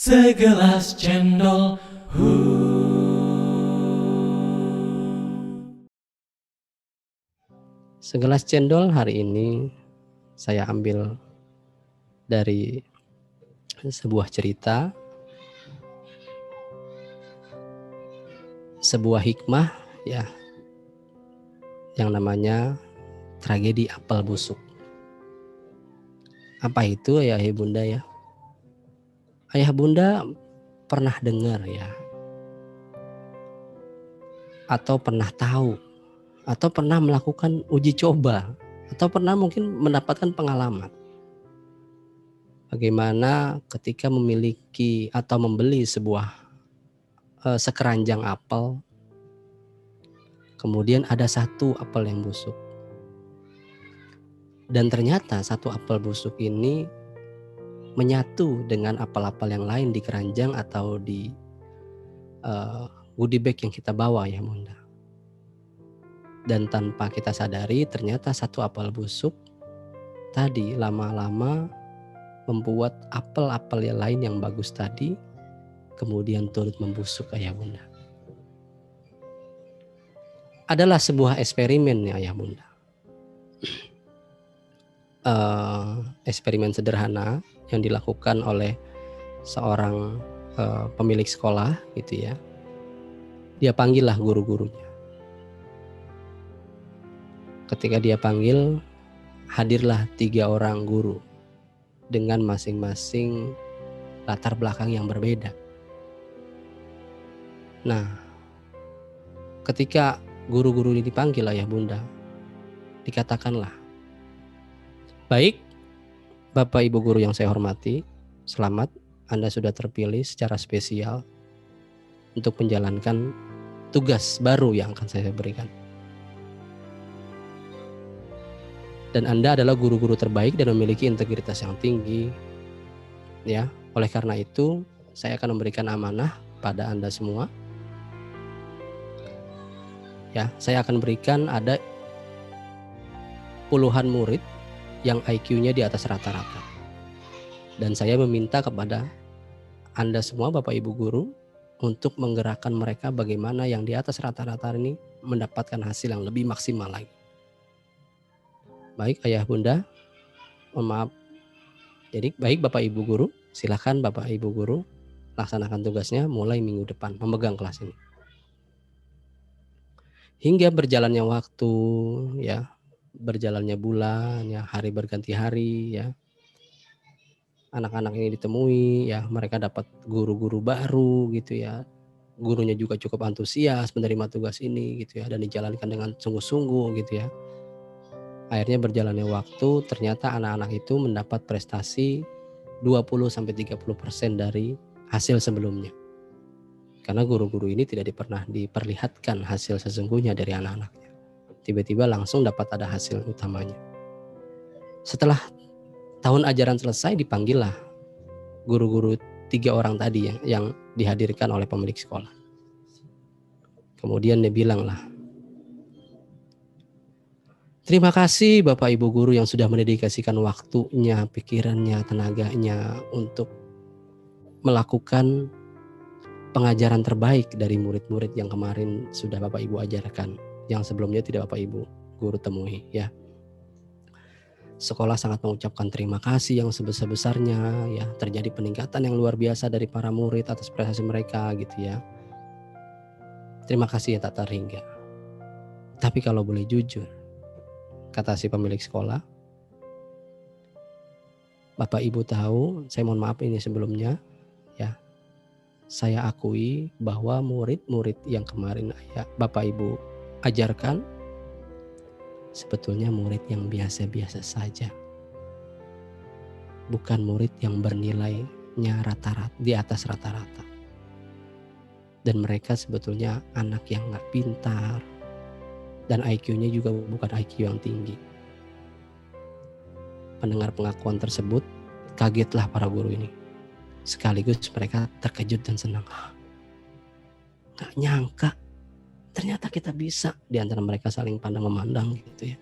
Segelas cendol. Segelas cendol hari ini saya ambil dari sebuah cerita, sebuah hikmah ya, yang namanya tragedi apel busuk. Apa itu ya ayah bunda ya? Ayah bunda pernah dengar ya, atau pernah tahu, atau pernah melakukan uji coba, atau pernah mungkin mendapatkan pengalaman bagaimana ketika memiliki atau membeli sebuah sekeranjang apel, kemudian ada satu apel yang busuk. Dan ternyata satu apel busuk ini menyatu dengan apel-apel yang lain di keranjang atau di goodie bag yang kita bawa ya bunda. Dan tanpa kita sadari ternyata satu apel busuk tadi lama-lama membuat apel-apel yang lain yang bagus tadi kemudian turut membusuk ayah bunda. Adalah sebuah eksperimen ya ayah bunda. Eksperimen sederhana yang dilakukan oleh seorang pemilik sekolah gitu ya. Dia panggillah guru-gurunya. Ketika dia panggil, hadirlah 3 orang guru dengan masing-masing latar belakang yang berbeda. Nah, ketika guru-guru ini dipanggil ayah bunda, dikatakanlah, baik Bapak Ibu guru yang saya hormati, selamat, Anda sudah terpilih secara spesial untuk menjalankan tugas baru yang akan saya berikan. Dan Anda adalah guru-guru terbaik dan memiliki integritas yang tinggi. Ya, oleh karena itu saya akan memberikan amanah pada Anda semua. Ya, saya akan berikan ada puluhan murid yang IQ-nya di atas rata-rata. Dan saya meminta kepada Anda semua Bapak Ibu guru untuk menggerakkan mereka bagaimana yang di atas rata-rata ini mendapatkan hasil yang lebih maksimal lagi. Baik ayah bunda, mohon maaf. Jadi baik Bapak Ibu guru, silakan Bapak Ibu guru laksanakan tugasnya mulai minggu depan memegang kelas ini. Hingga berjalannya waktu ya, berjalannya bulan ya, hari berganti hari ya. Anak-anak ini ditemui ya, mereka dapat guru-guru baru gitu ya. Gurunya juga cukup antusias menerima tugas ini gitu ya, dan dijalankan dengan sungguh-sungguh gitu ya. Akhirnya berjalannya waktu, ternyata anak-anak itu mendapat prestasi 20-30% dari hasil sebelumnya. Karena guru-guru ini tidak pernah diperlihatkan hasil sesungguhnya dari anak-anaknya. Tiba-tiba langsung dapat ada hasil utamanya. Setelah tahun ajaran selesai, dipanggillah guru-guru 3 orang tadi yang dihadirkan oleh pemilik sekolah. Kemudian dia bilanglah, terima kasih Bapak Ibu guru yang sudah mendedikasikan waktunya, pikirannya, tenaganya untuk melakukan pengajaran terbaik dari murid-murid yang kemarin sudah Bapak Ibu ajarkan, yang sebelumnya tidak Bapak Ibu guru temui ya. Sekolah sangat mengucapkan terima kasih yang sebesar-besarnya ya, terjadi peningkatan yang luar biasa dari para murid atas prestasi mereka gitu ya. Terima kasih ya tak terhingga. Tapi kalau boleh jujur, kata si pemilik sekolah, Bapak Ibu tahu, saya mohon maaf ini sebelumnya ya. Saya akui bahwa murid-murid yang kemarin Bapak Ibu ajarkan sebetulnya murid yang biasa-biasa saja. Bukan murid yang bernilainya rata-rata, di atas rata-rata. Dan mereka sebetulnya anak yang gak pintar. Dan IQ-nya juga bukan IQ yang tinggi. Pendengar pengakuan tersebut, kagetlah para guru ini. Sekaligus mereka terkejut dan senang. Gak nyangka, ternyata kita bisa. Di antara mereka saling pandang memandang gitu ya.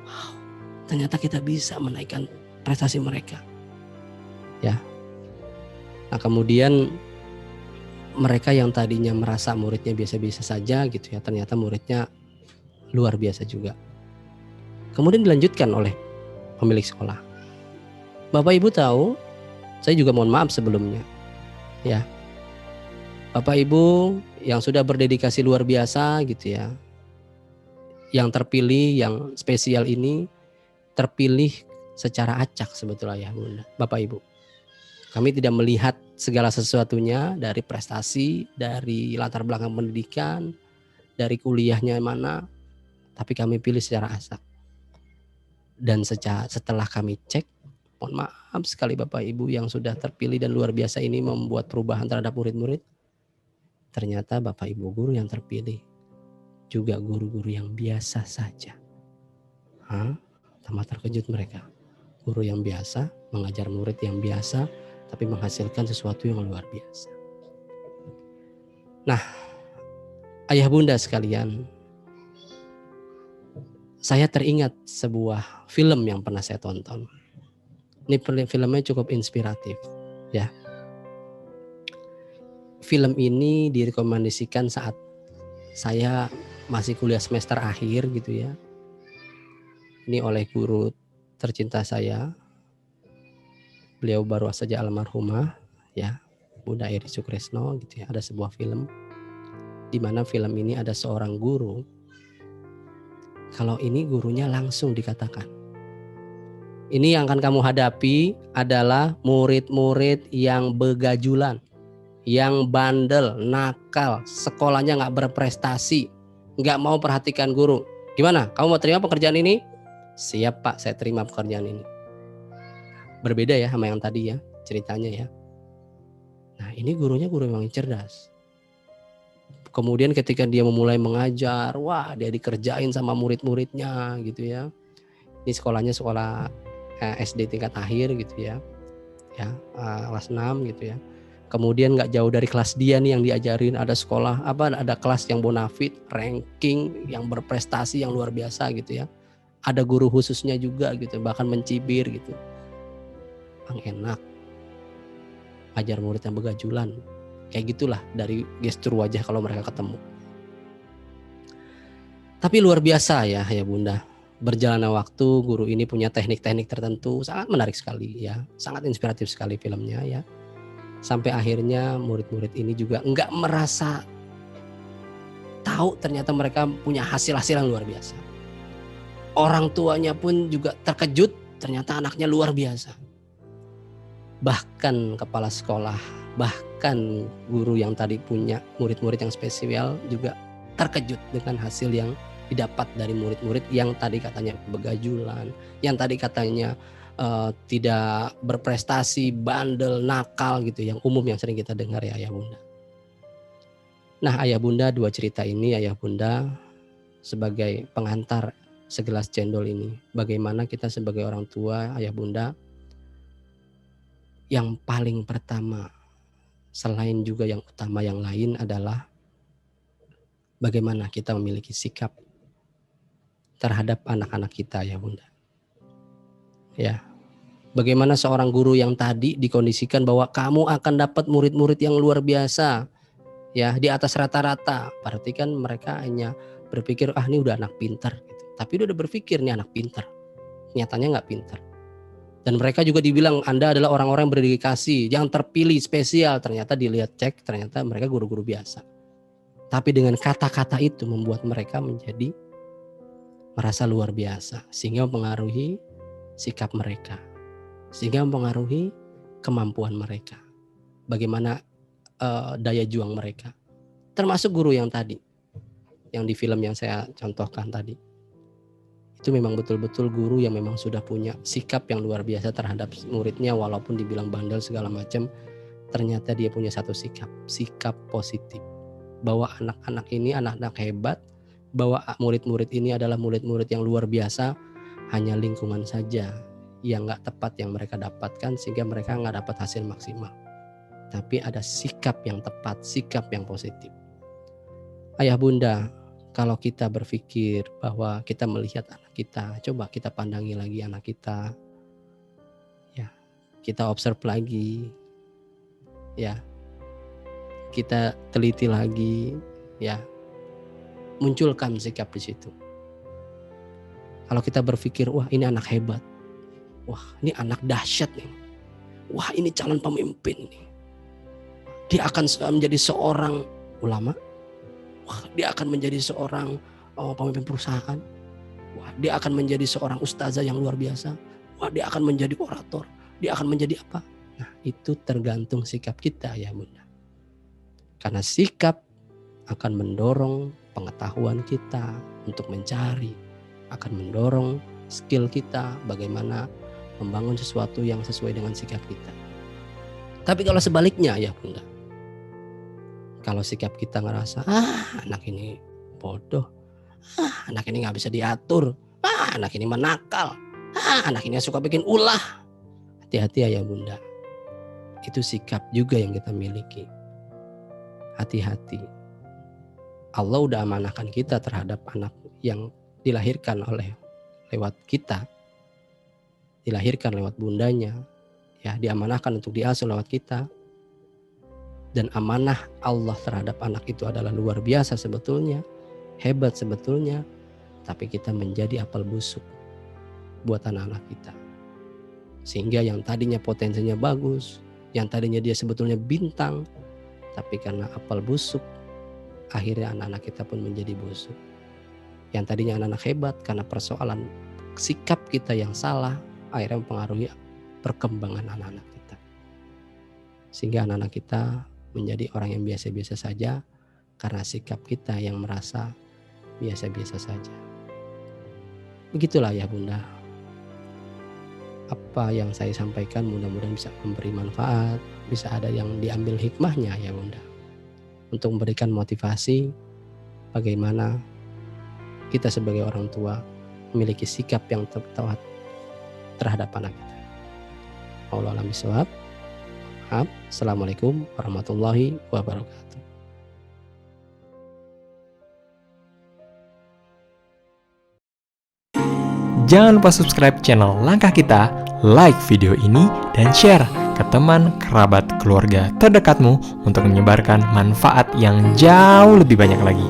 Wow, ternyata kita bisa menaikkan prestasi mereka. Ya. Nah kemudian mereka yang tadinya merasa muridnya biasa-biasa saja gitu ya, ternyata muridnya luar biasa juga. Kemudian dilanjutkan oleh pemilik sekolah. Bapak Ibu tahu, saya juga mohon maaf sebelumnya ya. Bapak Ibu yang sudah berdedikasi luar biasa gitu ya, yang terpilih, yang spesial ini terpilih secara acak sebetulnya ya Bunda, Bapak Ibu. Kami tidak melihat segala sesuatunya dari prestasi, dari latar belakang pendidikan, dari kuliahnya mana, tapi kami pilih secara acak. Dan setelah kami cek, mohon maaf sekali Bapak Ibu yang sudah terpilih dan luar biasa ini membuat perubahan terhadap murid-murid. Ternyata Bapak Ibu guru yang terpilih juga guru-guru yang biasa saja. Tambah terkejut mereka. Guru yang biasa mengajar murid yang biasa, tapi menghasilkan sesuatu yang luar biasa. Nah, ayah bunda sekalian, saya teringat sebuah film yang pernah saya tonton. Ini filmnya cukup inspiratif, ya. Film ini direkomendasikan saat saya masih kuliah semester akhir gitu ya. Ini oleh guru tercinta saya. Beliau baru saja almarhumah, ya, Bunda Eri Sukresno gitu ya. Ada sebuah film di mana film ini ada seorang guru. Kalau ini gurunya langsung dikatakan, ini yang akan kamu hadapi adalah murid-murid yang begajulan, yang bandel, nakal, sekolahnya nggak berprestasi, nggak mau perhatikan guru. Gimana? Kamu mau terima pekerjaan ini? Siap Pak, saya terima pekerjaan ini. Berbeda ya sama yang tadi ya ceritanya ya. Nah ini gurunya guru yang cerdas. Kemudian ketika dia memulai mengajar, wah dia dikerjain sama murid-muridnya gitu ya. Ini sekolahnya sekolah SD tingkat akhir gitu ya, kelas 6 gitu ya. Kemudian nggak jauh dari kelas dia nih yang diajarin, ada sekolah ada kelas yang bonafit, ranking, yang berprestasi yang luar biasa gitu ya. Ada guru khususnya juga gitu, bahkan mencibir gitu. Enak ajar murid yang begajulan, kayak gitulah dari gestur wajah kalau mereka ketemu. Tapi luar biasa ya Bunda, berjalannya waktu guru ini punya teknik-teknik tertentu sangat menarik sekali ya, sangat inspiratif sekali filmnya ya. Sampai akhirnya murid-murid ini juga enggak merasa tahu ternyata mereka punya hasil-hasil yang luar biasa. Orang tuanya pun juga terkejut ternyata anaknya luar biasa. Bahkan kepala sekolah, bahkan guru yang tadi punya murid-murid yang spesial juga terkejut dengan hasil yang didapat dari murid-murid yang tadi katanya begajulan, yang tadi katanya tidak berprestasi, bandel, nakal gitu, yang umum yang sering kita dengar ya ayah bunda. Nah ayah bunda, dua cerita ini ayah bunda sebagai pengantar segelas cendol ini, bagaimana kita sebagai orang tua ayah bunda yang paling pertama, selain juga yang utama yang lain adalah bagaimana kita memiliki sikap terhadap anak-anak kita ya bunda. Ya, bagaimana seorang guru yang tadi dikondisikan bahwa kamu akan dapat murid-murid yang luar biasa, ya di atas rata-rata. Berarti kan mereka hanya berpikir ini udah anak pintar, gitu. Tapi udah berpikir nih anak pintar, nyatanya nggak pintar. Dan mereka juga dibilang Anda adalah orang-orang yang berdedikasi, yang terpilih spesial. Ternyata dilihat cek, ternyata mereka guru-guru biasa. Tapi dengan kata-kata itu membuat mereka menjadi merasa luar biasa. Sehingga mempengaruhi sikap mereka. Sehingga mempengaruhi kemampuan mereka. Bagaimana daya juang mereka. Termasuk guru yang tadi. Yang di film yang saya contohkan tadi. Itu memang betul-betul guru yang memang sudah punya sikap yang luar biasa terhadap muridnya, walaupun dibilang bandel segala macam, ternyata dia punya satu sikap positif, bahwa anak-anak ini anak-anak hebat, bahwa murid-murid ini adalah murid-murid yang luar biasa, hanya lingkungan saja yang nggak tepat yang mereka dapatkan sehingga mereka nggak dapat hasil maksimal. Tapi ada sikap yang tepat, sikap yang positif. Ayah bunda, kalau kita berpikir bahwa kita melihat anak kita, coba kita pandangi lagi anak kita. Ya, kita observe lagi. ya kita teliti lagi, ya munculkan sikap di situ. Kalau kita berpikir, wah ini anak hebat, wah ini anak dahsyat nih, wah ini calon pemimpin nih, dia akan menjadi seorang ulama, wah dia akan menjadi seorang pemimpin perusahaan, wah dia akan menjadi seorang ustazah yang luar biasa, wah dia akan menjadi orator, dia akan menjadi apa. Nah itu tergantung sikap kita ya Bunda. Karena sikap akan mendorong pengetahuan kita untuk mencari, akan mendorong skill kita bagaimana membangun sesuatu yang sesuai dengan sikap kita. Tapi kalau sebaliknya ya Bunda, kalau sikap kita ngerasa anak ini bodoh, anak ini gak bisa diatur, anak ini menakal, anak ini suka bikin ulah, hati-hati ya Bunda. Itu sikap juga yang kita miliki. Hati-hati. Allah udah amanahkan kita terhadap anak yang dilahirkan lewat kita, dilahirkan lewat bundanya, ya diamanahkan untuk diasuh lewat kita. Dan amanah Allah terhadap anak itu adalah luar biasa sebetulnya, hebat sebetulnya, tapi kita menjadi apel busuk buat anak-anak kita. Sehingga yang tadinya potensinya bagus, yang tadinya dia sebetulnya bintang, tapi karena apel busuk, akhirnya anak-anak kita pun menjadi busuk. Yang tadinya anak-anak hebat karena persoalan sikap kita yang salah, akhirnya mempengaruhi perkembangan anak-anak kita. Sehingga anak-anak kita menjadi orang yang biasa-biasa saja karena sikap kita yang merasa biasa-biasa saja. Begitulah ya Bunda. Apa yang saya sampaikan mudah-mudahan bisa memberi manfaat, bisa ada yang diambil hikmahnya ya Bunda. Untuk memberikan motivasi bagaimana kita sebagai orang tua memiliki sikap yang tepat terhadap anak kita. Wallahu a'lam bishawab. Assalamualaikum warahmatullahi wabarakatuh. Jangan lupa subscribe channel Langkah Kita, like video ini, dan share ke teman, kerabat, keluarga terdekatmu untuk menyebarkan manfaat yang jauh lebih banyak lagi.